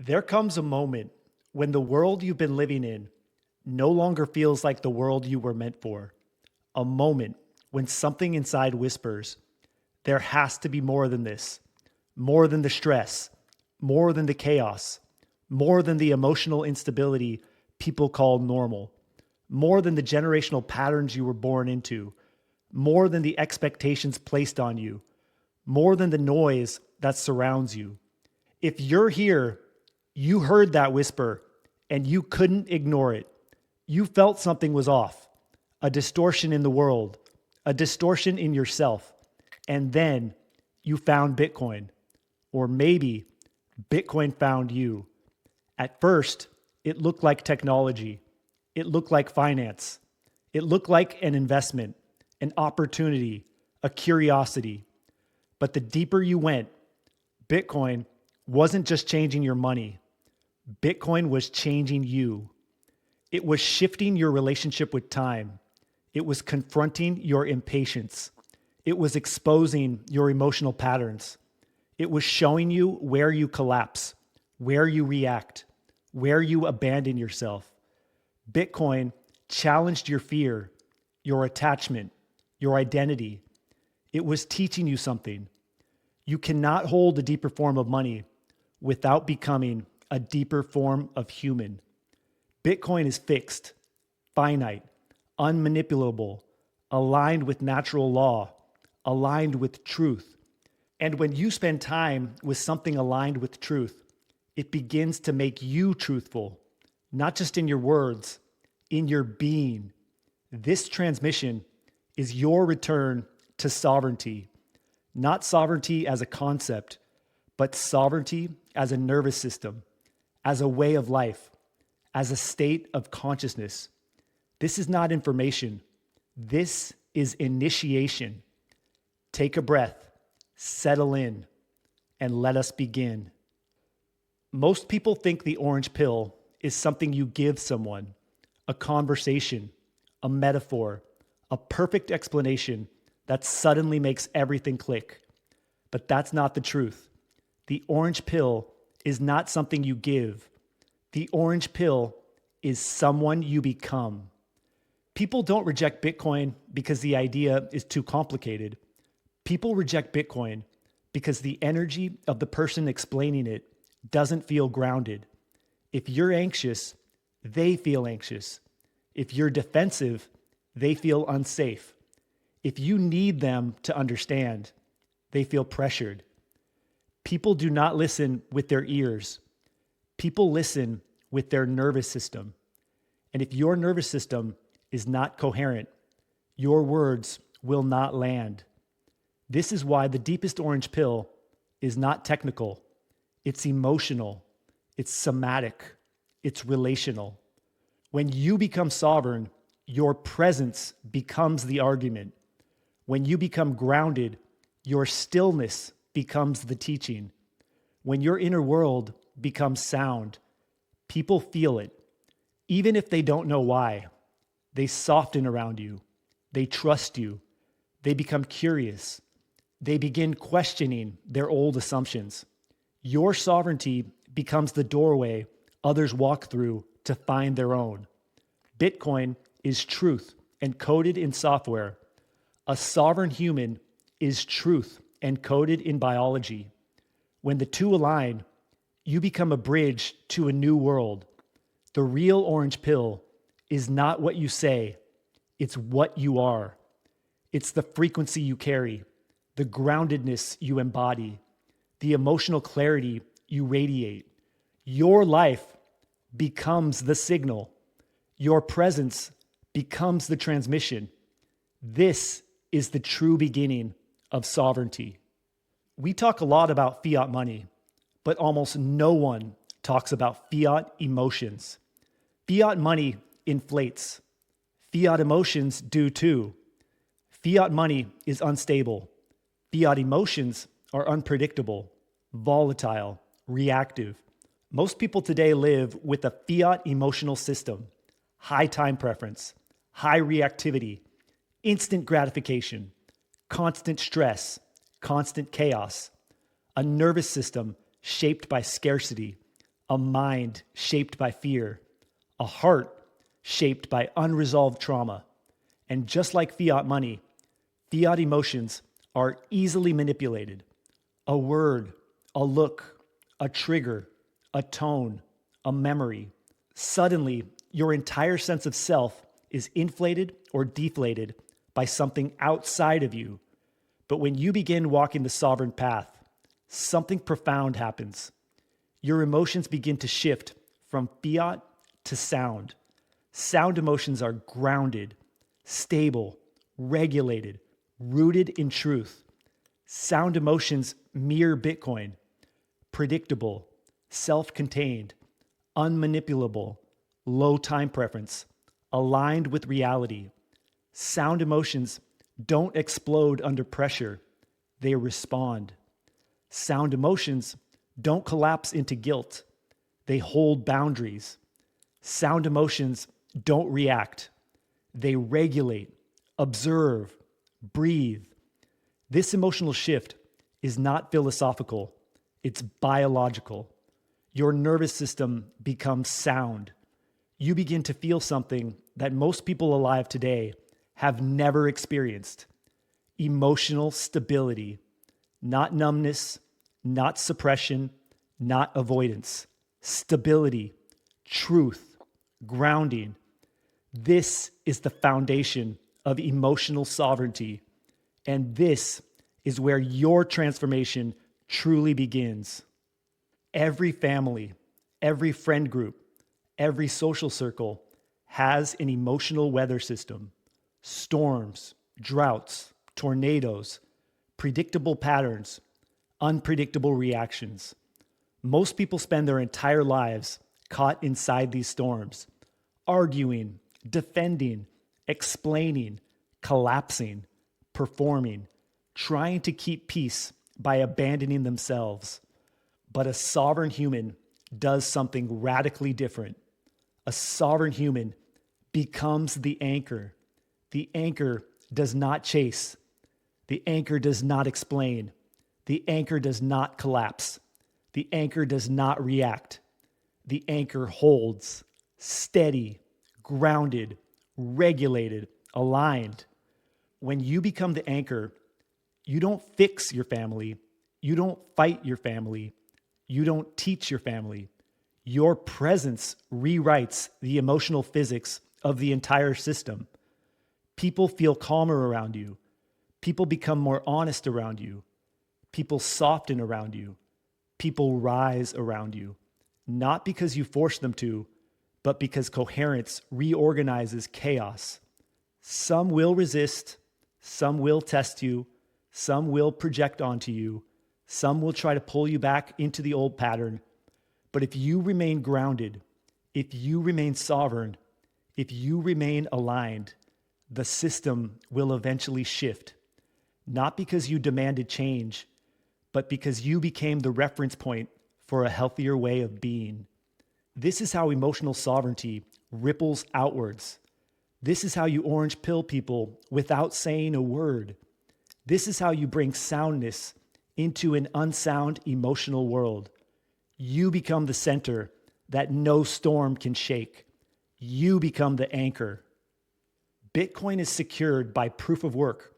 There comes a moment when the world you've been living in no longer feels like the world you were meant for. A moment when something inside whispers, there has to be more than this, more than the stress, more than the chaos, more than the emotional instability people call normal, more than the generational patterns you were born into, more than the expectations placed on you, more than the noise that surrounds you. If you're here, you heard that whisper and you couldn't ignore it. You felt something was off, a distortion in the world, a distortion in yourself. And then you found Bitcoin. Or maybe Bitcoin found you. At first, it looked like technology. It looked like finance. It looked like an investment, an opportunity, a curiosity. But the deeper you went, Bitcoin wasn't just changing your money. Bitcoin was changing you. It was shifting your relationship with time. It was confronting your impatience. It was exposing your emotional patterns. It was showing you where you collapse, where you react, where you abandon yourself. Bitcoin challenged your fear, your attachment, your identity. It was teaching you something. You cannot hold a deeper form of money without becoming a deeper form of human. Bitcoin is fixed, finite, unmanipulable, aligned with natural law, aligned with truth. And when you spend time with something aligned with truth, it begins to make you truthful, not just in your words, in your being. This transmission is your return to sovereignty, not sovereignty as a concept, but sovereignty as a nervous system, as a way of life, as a state of consciousness. This is not information. This is initiation. Take a breath, settle in, and let us begin. Most people think the orange pill is something you give someone, a conversation, a metaphor, a perfect explanation that suddenly makes everything click. But that's not the truth. The orange pill is not something you give. The orange pill is someone you become. People don't reject Bitcoin because the idea is too complicated. People reject Bitcoin because the energy of the person explaining it doesn't feel grounded. If you're anxious, they feel anxious. If you're defensive, they feel unsafe. If you need them to understand, they feel pressured. People do not listen with their ears. People listen with their nervous system. And if your nervous system is not coherent, your words will not land. This is why the deepest orange pill is not technical. It's emotional. It's somatic. It's relational. When you become sovereign, your presence becomes the argument. When you become grounded, your stillness becomes the teaching. When your inner world becomes sound, people feel it. Even if they don't know why, they soften around you. They trust you. They become curious. They begin questioning their old assumptions. Your sovereignty becomes the doorway others walk through to find their own. Bitcoin is truth encoded in software. A sovereign human is truth encoded in biology. When the two align, you become a bridge to a new world. The real orange pill is not what you say, it's what you are. It's the frequency you carry, the groundedness you embody, the emotional clarity you radiate. Your life becomes the signal. Your presence becomes the transmission. This is the true beginning of sovereignty. We talk a lot about fiat money, but almost no one talks about fiat emotions. Fiat money inflates. Fiat emotions do too. Fiat money is unstable. Fiat emotions are unpredictable, volatile, reactive. Most people today live with a fiat emotional system, high time preference, high reactivity, instant gratification, constant stress, constant chaos, a nervous system shaped by scarcity, a mind shaped by fear, a heart shaped by unresolved trauma. And just like fiat money, fiat emotions are easily manipulated. A word, a look, a trigger, a tone, a memory. Suddenly, your entire sense of self is inflated or deflated by something outside of you. But when you begin walking the sovereign path, something profound happens. Your emotions begin to shift from fiat to sound. Sound emotions are grounded, stable, regulated, rooted in truth. Sound emotions mirror Bitcoin, predictable, self-contained, unmanipulable, low time preference, aligned with reality. Sound emotions don't explode under pressure, they respond. Sound emotions don't collapse into guilt, they hold boundaries. Sound emotions don't react, they regulate, observe, breathe. This emotional shift is not philosophical, it's biological. Your nervous system becomes sound. You begin to feel something that most people alive today have never experienced. Emotional stability, not numbness, not suppression, not avoidance. Stability, truth, grounding. This is the foundation of emotional sovereignty. And this is where your transformation truly begins. Every family, every friend group, every social circle has an emotional weather system. Storms, droughts, tornadoes, predictable patterns, unpredictable reactions. Most people spend their entire lives caught inside these storms, arguing, defending, explaining, collapsing, performing, trying to keep peace by abandoning themselves. But a sovereign human does something radically different. A sovereign human becomes the anchor. The anchor does not chase. The anchor does not explain. The anchor does not collapse. The anchor does not react. The anchor holds, steady, grounded, regulated, aligned. When you become the anchor, you don't fix your family. You don't fight your family. You don't teach your family. Your presence rewrites the emotional physics of the entire system. People feel calmer around you. People become more honest around you. People soften around you. People rise around you. Not because you force them to, but because coherence reorganizes chaos. Some will resist. Some will test you. Some will project onto you. Some will try to pull you back into the old pattern. But if you remain grounded, if you remain sovereign, if you remain aligned, the system will eventually shift. Not because you demanded change, but because you became the reference point for a healthier way of being. This is how emotional sovereignty ripples outwards. This is how you orange pill people without saying a word. This is how you bring soundness into an unsound emotional world. You become the center that no storm can shake. You become the anchor. Bitcoin is secured by proof of work,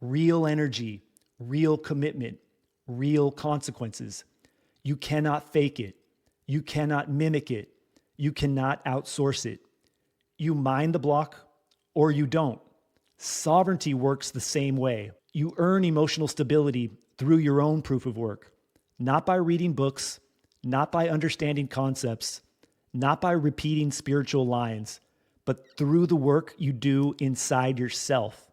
real energy, real commitment, real consequences. You cannot fake it. You cannot mimic it. You cannot outsource it. You mine the block or you don't. Sovereignty works the same way. You earn emotional stability through your own proof of work, not by reading books, not by understanding concepts, not by repeating spiritual lines, but through the work you do inside yourself.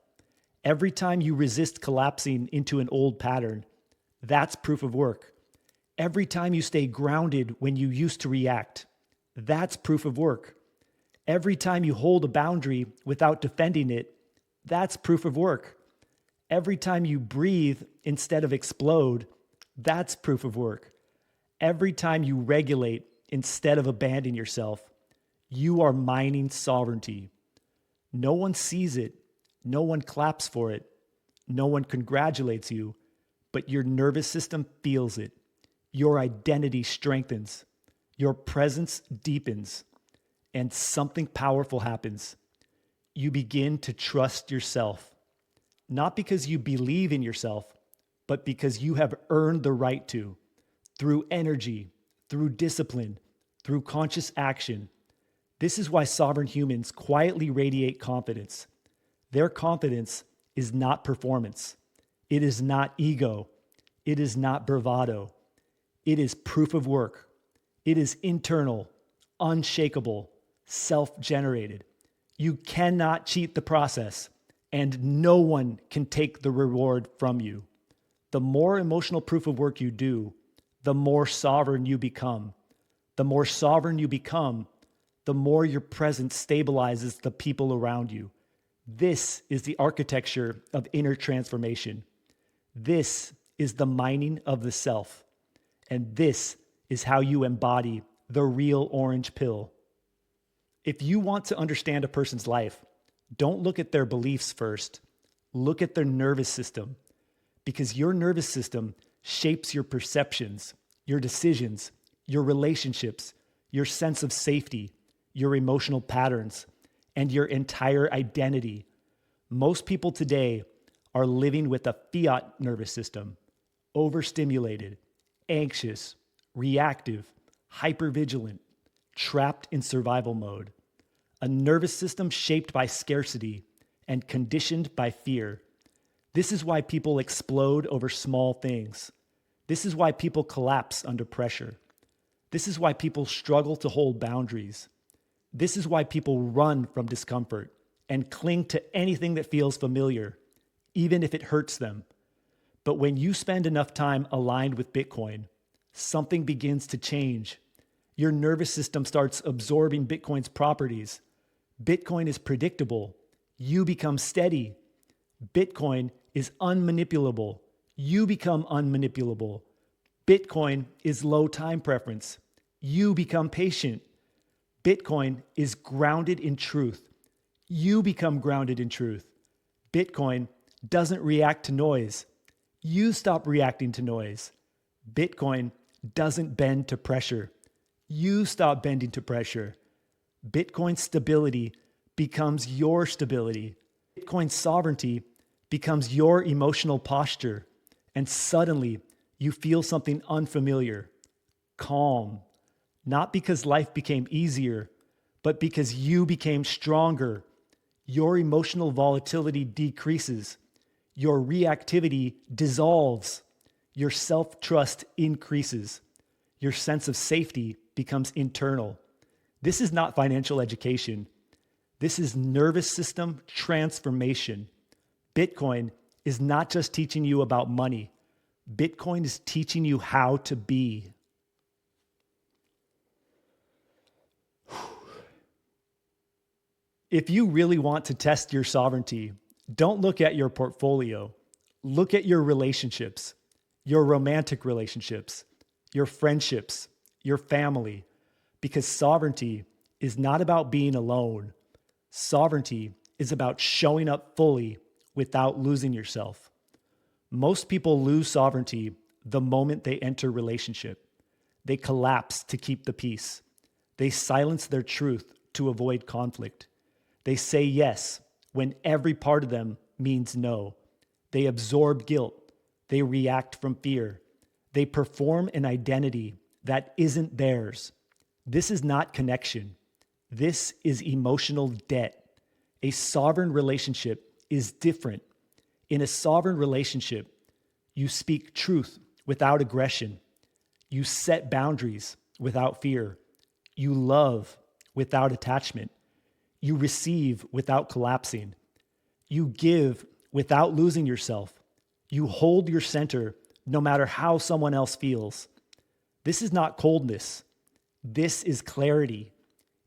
Every time you resist collapsing into an old pattern, that's proof of work. Every time you stay grounded when you used to react, that's proof of work. Every time you hold a boundary without defending it, that's proof of work. Every time you breathe instead of explode, that's proof of work. Every time you regulate instead of abandon yourself, you are mining sovereignty. No one sees it. No one claps for it. No one congratulates you, but your nervous system feels it. Your identity strengthens. Your presence deepens and something powerful happens. You begin to trust yourself, not because you believe in yourself, but because you have earned the right to, through energy, through discipline, through conscious action. This is why sovereign humans quietly radiate confidence. Their confidence is not performance. It is not ego. It is not bravado. It is proof of work. It is internal, unshakable, self-generated. You cannot cheat the process, and no one can take the reward from you. The more emotional proof of work you do, the more sovereign you become. The more sovereign you become, the more your presence stabilizes the people around you. This is the architecture of inner transformation. This is the mining of the self. And this is how you embody the real orange pill. If you want to understand a person's life, don't look at their beliefs first. Look at their nervous system, because your nervous system shapes your perceptions, your decisions, your relationships, your sense of safety, your emotional patterns, and your entire identity. Most people today are living with a Fiat nervous system, overstimulated, anxious, reactive, hypervigilant, trapped in survival mode. A nervous system shaped by scarcity and conditioned by fear. This is why people explode over small things. This is why people collapse under pressure. This is why people struggle to hold boundaries. This is why people run from discomfort and cling to anything that feels familiar, even if it hurts them. But when you spend enough time aligned with Bitcoin, something begins to change. Your nervous system starts absorbing Bitcoin's properties. Bitcoin is predictable. You become steady. Bitcoin is unmanipulable. You become unmanipulable. Bitcoin is low time preference. You become patient. Bitcoin is grounded in truth. You become grounded in truth. Bitcoin doesn't react to noise. You stop reacting to noise. Bitcoin doesn't bend to pressure. You stop bending to pressure. Bitcoin stability becomes your stability. Bitcoin sovereignty becomes your emotional posture. And suddenly you feel something unfamiliar, calm, not because life became easier, but because you became stronger. Your emotional volatility decreases. Your reactivity dissolves. Your self-trust increases. Your sense of safety becomes internal. This is not financial education. This is nervous system transformation. Bitcoin is not just teaching you about money. Bitcoin is teaching you how to be. If you really want to test your sovereignty, don't look at your portfolio. Look at your relationships, your romantic relationships, your friendships, your family, because sovereignty is not about being alone. Sovereignty is about showing up fully without losing yourself. Most people lose sovereignty the moment they enter relationship. They collapse to keep the peace. They silence their truth to avoid conflict. They say yes when every part of them means no. They absorb guilt. They react from fear. They perform an identity that isn't theirs. This is not connection. This is emotional debt. A sovereign relationship is different. In a sovereign relationship, you speak truth without aggression. You set boundaries without fear. You love without attachment. You receive without collapsing. You give without losing yourself. You hold your center no matter how someone else feels. This is not coldness. This is clarity.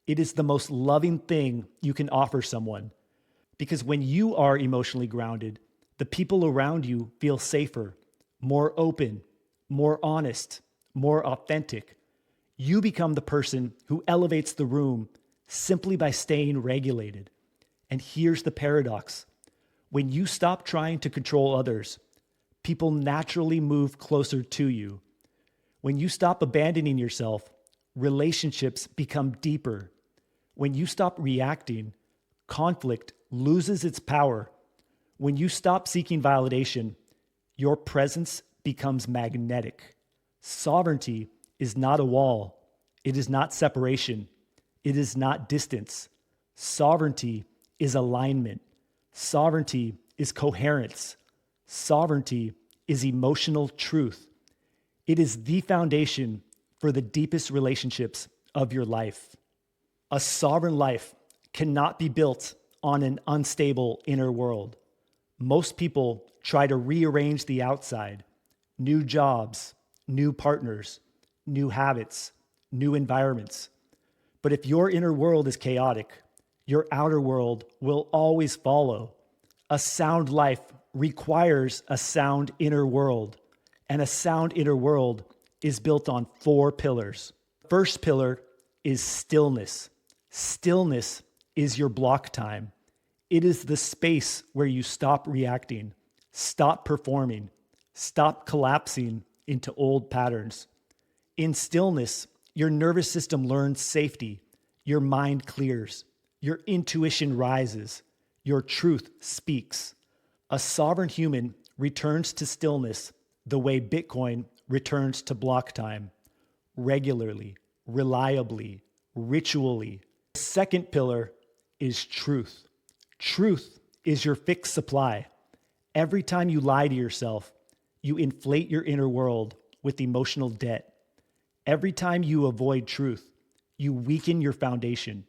It is the most loving thing you can offer someone. Because when you are emotionally grounded, the people around you feel safer, more open, more honest, more authentic. You become the person who elevates the room simply by staying regulated. And here's the paradox. When you stop trying to control others, people naturally move closer to you. When you stop abandoning yourself, relationships become deeper. When you stop reacting, conflict loses its power. When you stop seeking validation, your presence becomes magnetic. Sovereignty is not a wall. It is not separation. It is not distance. Sovereignty is alignment. Sovereignty is coherence. Sovereignty is emotional truth. It is the foundation for the deepest relationships of your life. A sovereign life cannot be built on an unstable inner world. Most people try to rearrange the outside: new jobs, new partners, new habits, new environments. But if your inner world is chaotic, your outer world will always follow. A sound life requires a sound inner world, and a sound inner world is built on 4 pillars. First pillar is stillness. Stillness is your block time. It is the space where you stop reacting, stop performing, stop collapsing into old patterns. In stillness, your nervous system learns safety, your mind clears, your intuition rises, your truth speaks. A sovereign human returns to stillness the way Bitcoin returns to block time: regularly, reliably, ritually. The second pillar is truth. Truth is your fixed supply. Every time you lie to yourself, you inflate your inner world with emotional debt. Every time you avoid truth, you weaken your foundation.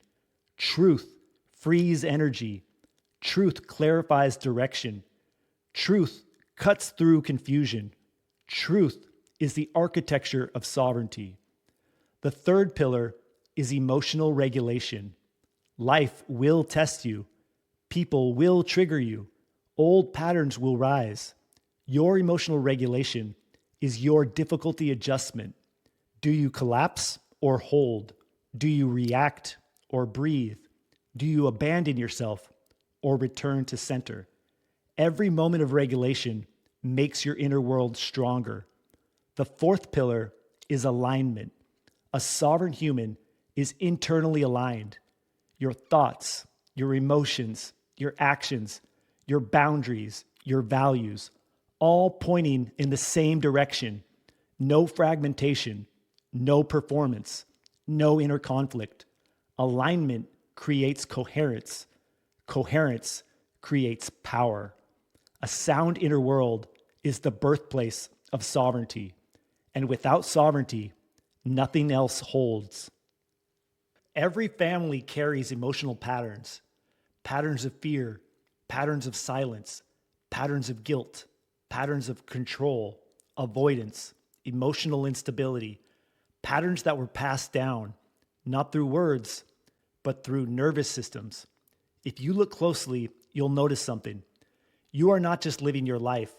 Truth frees energy. Truth clarifies direction. Truth cuts through confusion. Truth is the architecture of sovereignty. The third pillar is emotional regulation. Life will test you. People will trigger you. Old patterns will rise. Your emotional regulation is your difficulty adjustment. Do you collapse or hold? Do you react or breathe? Do you abandon yourself or return to center? Every moment of regulation makes your inner world stronger. The fourth pillar is alignment. A sovereign human is internally aligned. Your thoughts, your emotions, your actions, your boundaries, your values, all pointing in the same direction. No fragmentation, no performance, no inner conflict. Alignment creates coherence. Coherence creates power. A sound inner world is the birthplace of sovereignty. And without sovereignty, nothing else holds. Every family carries emotional patterns: patterns of fear, patterns of silence, patterns of guilt, patterns of control, avoidance, emotional instability, patterns that were passed down, not through words, but through nervous systems. If you look closely, you'll notice something. You are not just living your life,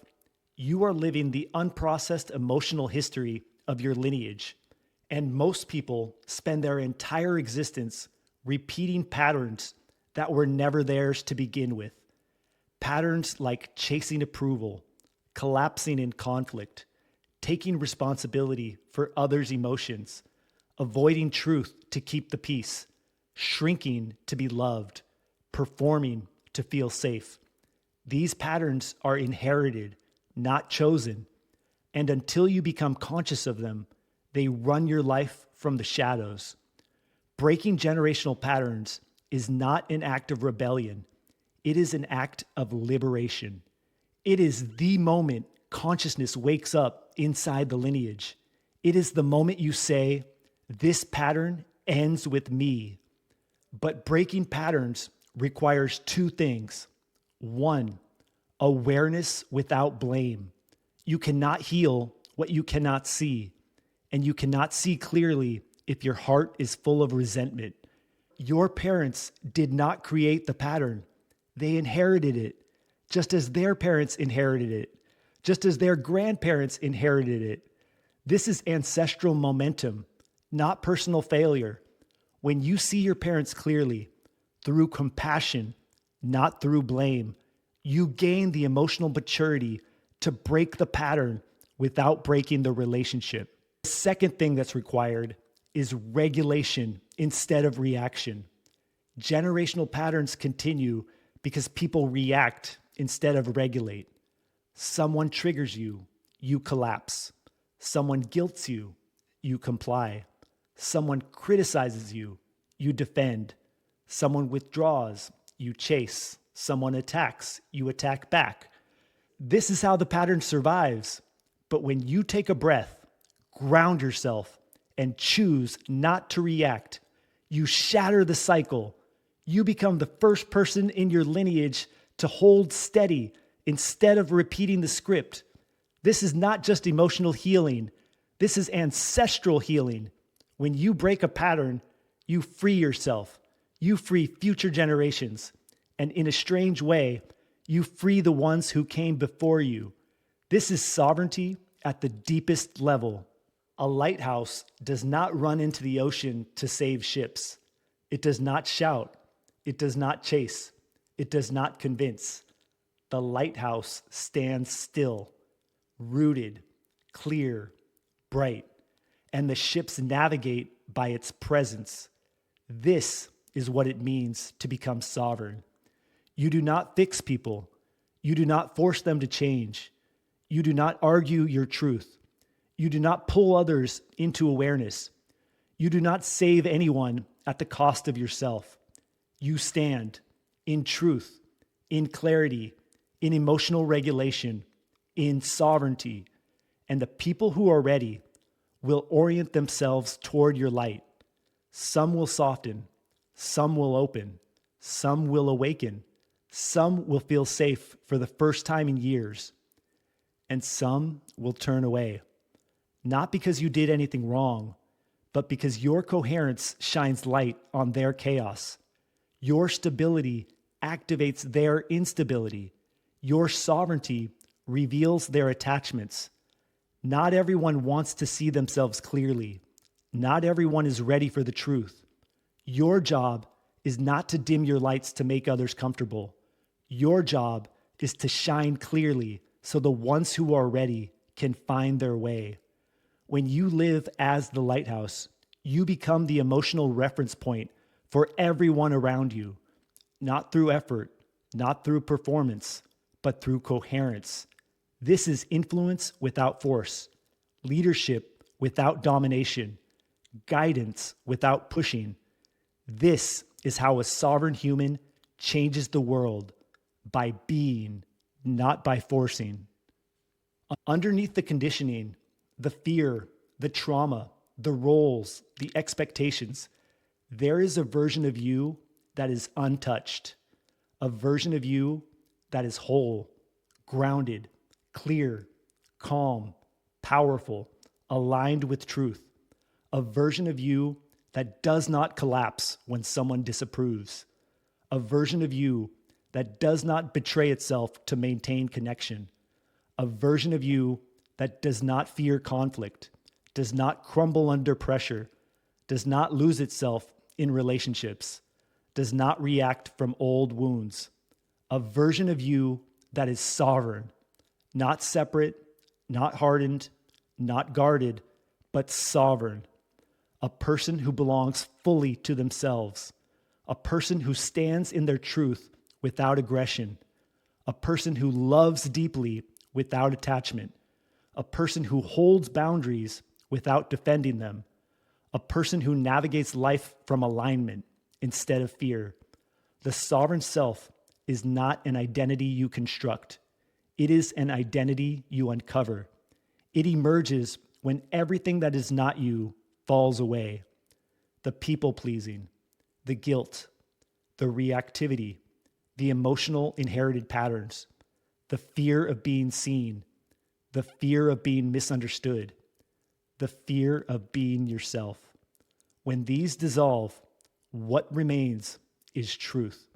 you are living the unprocessed emotional history of your lineage. And most people spend their entire existence repeating patterns that were never theirs to begin with. Patterns like chasing approval, collapsing in conflict, taking responsibility for others' emotions, avoiding truth to keep the peace, shrinking to be loved, performing to feel safe. These patterns are inherited, not chosen. And until you become conscious of them, they run your life from the shadows. Breaking generational patterns is not an act of rebellion. It is an act of liberation. It is the moment consciousness wakes up inside the lineage. It is the moment you say, "This pattern ends with me." But breaking patterns requires 2 things. 1, awareness without blame. You cannot heal what you cannot see, and you cannot see clearly if your heart is full of resentment. Your parents did not create the pattern. They inherited it, just as their parents inherited it, just as their grandparents inherited it. This is ancestral momentum, not personal failure. When you see your parents clearly, through compassion, not through blame, you gain the emotional maturity to break the pattern without breaking the relationship. The second thing that's required is regulation instead of reaction. Generational patterns continue because people react instead of regulate. Someone triggers you, you collapse. Someone guilts you, you comply. Someone criticizes you, you defend. Someone withdraws, you chase. Someone attacks, you attack back. This is how the pattern survives. But when you take a breath, ground yourself, and choose not to react, you shatter the cycle. You become the first person in your lineage to hold steady instead of repeating the script. This is not just emotional healing. This is ancestral healing. When you break a pattern, you free yourself. You free future generations. And in a strange way, you free the ones who came before you. This is sovereignty at the deepest level. A lighthouse does not run into the ocean to save ships. It does not shout. It does not chase. It does not convince. The lighthouse stands still, rooted, clear, bright, and the ships navigate by its presence. This is what it means to become sovereign. You do not fix people. You do not force them to change. You do not argue your truth. You do not pull others into awareness. You do not save anyone at the cost of yourself. You stand in truth, in clarity, in emotional regulation, in sovereignty, and the people who are ready will orient themselves toward your light. Some will soften, some will open, some will awaken, some will feel safe for the first time in years, and some will turn away. Not because you did anything wrong, but because your coherence shines light on their chaos. Your stability activates their instability. Your sovereignty reveals their attachments. Not everyone wants to see themselves clearly. Not everyone is ready for the truth. Your job is not to dim your lights to make others comfortable. Your job is to shine clearly so the ones who are ready can find their way. When you live as the lighthouse, you become the emotional reference point for everyone around you, not through effort, not through performance, but through coherence. This is influence without force, leadership without domination, guidance without pushing. This is how a sovereign human changes the world, by being, not by forcing. Underneath the conditioning, the fear, the trauma, the roles, the expectations, there is a version of you that is untouched, a version of you that is whole, grounded, clear, calm, powerful, aligned with truth, a version of you that does not collapse when someone disapproves, a version of you that does not betray itself to maintain connection, a version of you that does not fear conflict, does not crumble under pressure, does not lose itself in relationships, does not react from old wounds, a version of you that is sovereign, not separate, not hardened, not guarded, but sovereign, a person who belongs fully to themselves, a person who stands in their truth without aggression, a person who loves deeply without attachment, a person who holds boundaries without defending them, a person who navigates life from alignment instead of fear. The sovereign self is not an identity you construct. It is an identity you uncover. It emerges when everything that is not you falls away. The people-pleasing, the guilt, the reactivity, the emotional inherited patterns, the fear of being seen, the fear of being misunderstood, the fear of being yourself. When these dissolve, what remains is truth.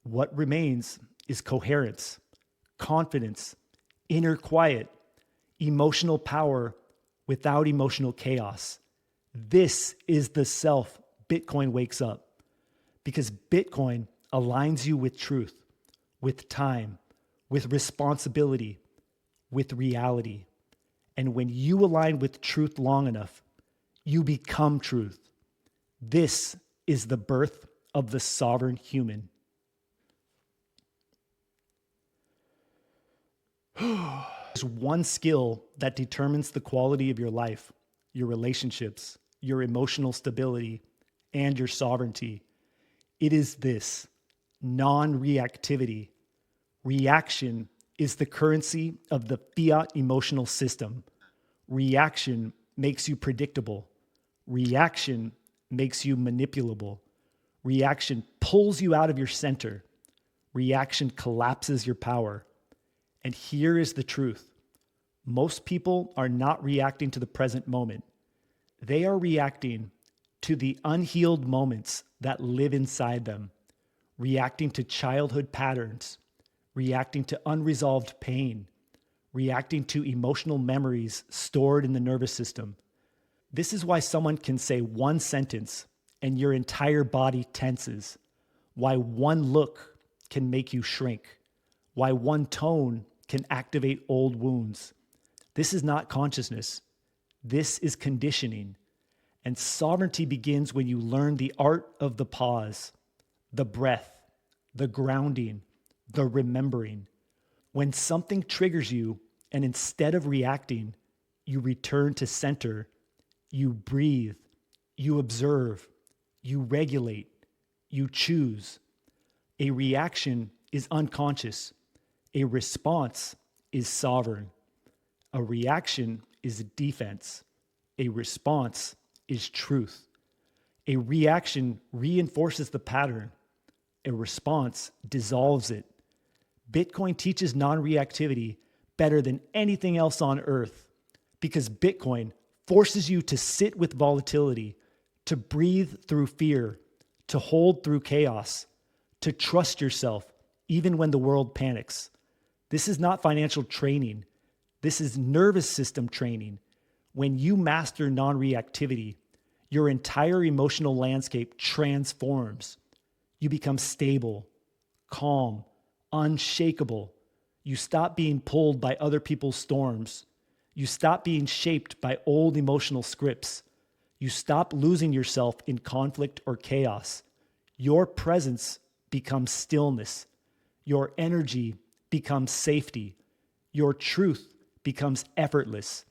What remains is coherence, confidence, inner quiet, emotional power without emotional chaos. This is the self Bitcoin wakes up, because Bitcoin aligns you with truth, with time, with responsibility, with reality. And when you align with truth long enough, You become truth. This is the birth of the sovereign human. There's one skill that determines the quality of your life, your relationships, your emotional stability, and your sovereignty. It is this: non-reactivity. Reaction is the currency of the Fiat emotional system. Reaction makes you predictable. Reaction makes you manipulable. Reaction pulls you out of your center. Reaction collapses your power. And here is the truth. Most people are not reacting to the present moment. They are reacting to the unhealed moments that live inside them, reacting to childhood patterns, reacting to unresolved pain, reacting to emotional memories stored in the nervous system. This is why someone can say one sentence and your entire body tenses, why one look can make you shrink, why one tone can activate old wounds. This is not consciousness. This is conditioning. And sovereignty begins when you learn the art of the pause, the breath, the grounding, the remembering. When something triggers you, and instead of reacting, you return to center, you breathe, you observe, you regulate, you choose. A reaction is unconscious. A response is sovereign. A reaction is defense. A response is truth. A reaction reinforces the pattern. A response dissolves it. Bitcoin teaches non-reactivity better than anything else on earth because Bitcoin forces you to sit with volatility, to breathe through fear, to hold through chaos, to trust yourself even when the world panics. This is not financial training. This is nervous system training. When you master non-reactivity, your entire emotional landscape transforms. You become stable, calm, unshakable. You stop being pulled by other people's storms. You stop being shaped by old emotional scripts. You stop losing yourself in conflict or chaos. Your presence becomes stillness. Your energy becomes safety. Your truth becomes effortless.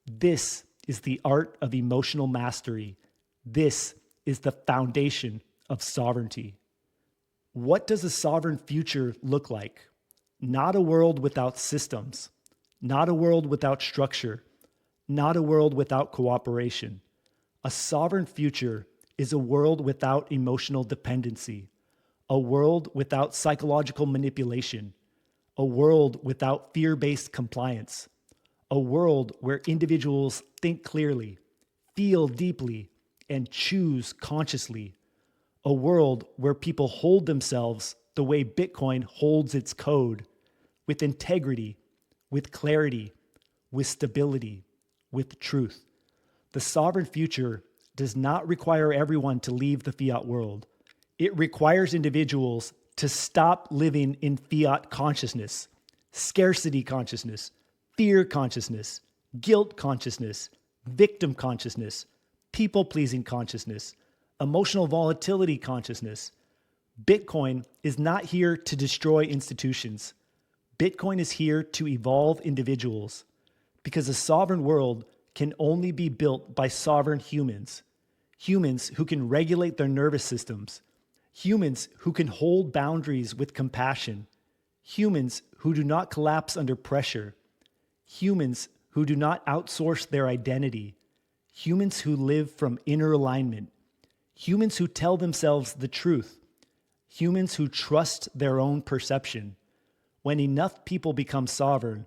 This is the art of emotional mastery. This is the foundation of sovereignty. What does a sovereign future look like? Not a world without systems, not a world without structure, not a world without cooperation. A sovereign future is a world without emotional dependency, a world without psychological manipulation, a world without fear-based compliance, a world where individuals think clearly, feel deeply, and choose consciously, a world where people hold themselves the way Bitcoin holds its code, with integrity, with clarity, with stability, with truth. The sovereign future does not require everyone to leave the fiat world. It requires individuals to stop living in fiat consciousness, scarcity consciousness, fear consciousness, guilt consciousness, victim consciousness, people-pleasing consciousness, emotional volatility consciousness. Bitcoin is not here to destroy institutions. Bitcoin is here to evolve individuals, because a sovereign world can only be built by sovereign humans, humans who can regulate their nervous systems, humans who can hold boundaries with compassion, humans who do not collapse under pressure, humans who do not outsource their identity, humans who live from inner alignment, humans who tell themselves the truth, humans who trust their own perception. When enough people become sovereign,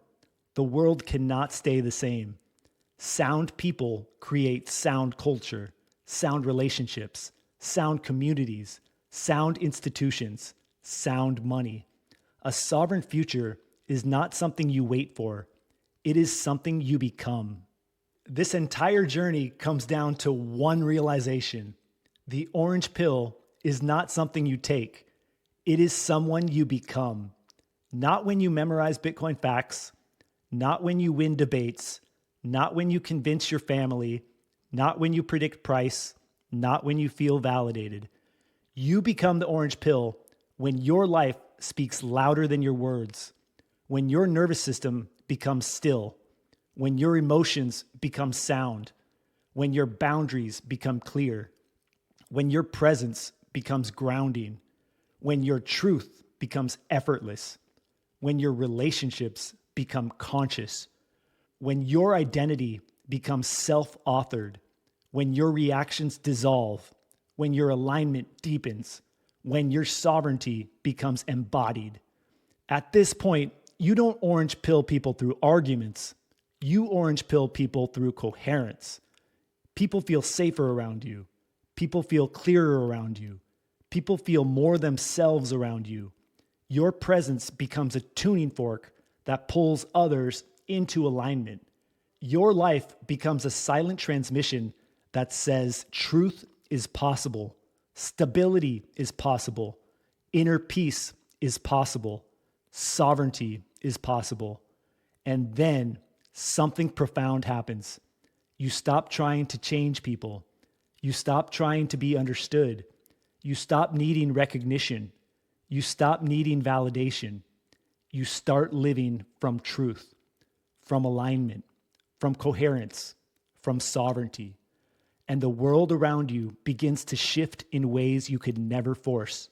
the world cannot stay the same. Sound people create sound culture, sound relationships, sound communities, sound institutions, sound money. A sovereign future is not something you wait for. It is something you become. This entire journey comes down to one realization. The orange pill is not something you take. It is someone you become. Not when you memorize Bitcoin facts, not when you win debates, not when you convince your family, not when you predict price, not when you feel validated. You become the orange pill when your life speaks louder than your words, when your nervous system becomes still, when your emotions become sound, when your boundaries become clear, when your presence becomes grounding, when your truth becomes effortless, when your relationships become conscious, when your identity becomes self-authored, when your reactions dissolve, when your alignment deepens, when your sovereignty becomes embodied. At this point, you don't orange pill people through arguments. You orange pill people through coherence. People feel safer around you. People feel clearer around you. People feel more themselves around you. Your presence becomes a tuning fork that pulls others into alignment. Your life becomes a silent transmission that says truth is possible, stability is possible, inner peace is possible, sovereignty is possible. And then something profound happens. You stop trying to change people. You stop trying to be understood. You stop needing recognition. You stop needing validation. You start living from truth, from alignment, from coherence, from sovereignty. And the world around you begins to shift in ways you could never force.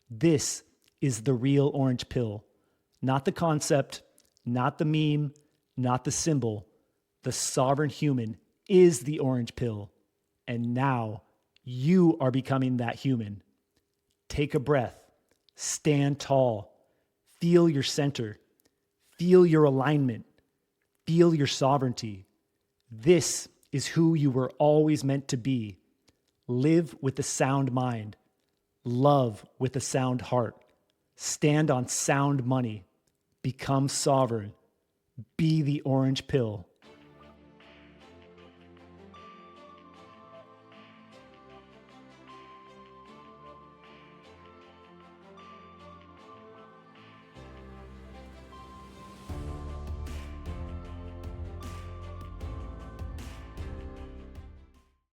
This is the real orange pill. Not the concept, not the meme, not the symbol. The sovereign human is the orange pill. And now you are becoming that human. Take a breath. Stand tall. Feel your center. Feel your alignment. Feel your sovereignty. This is who you were always meant to be. Live with a sound mind. Love with a sound heart. Stand on sound money. Become sovereign. Be the orange pill.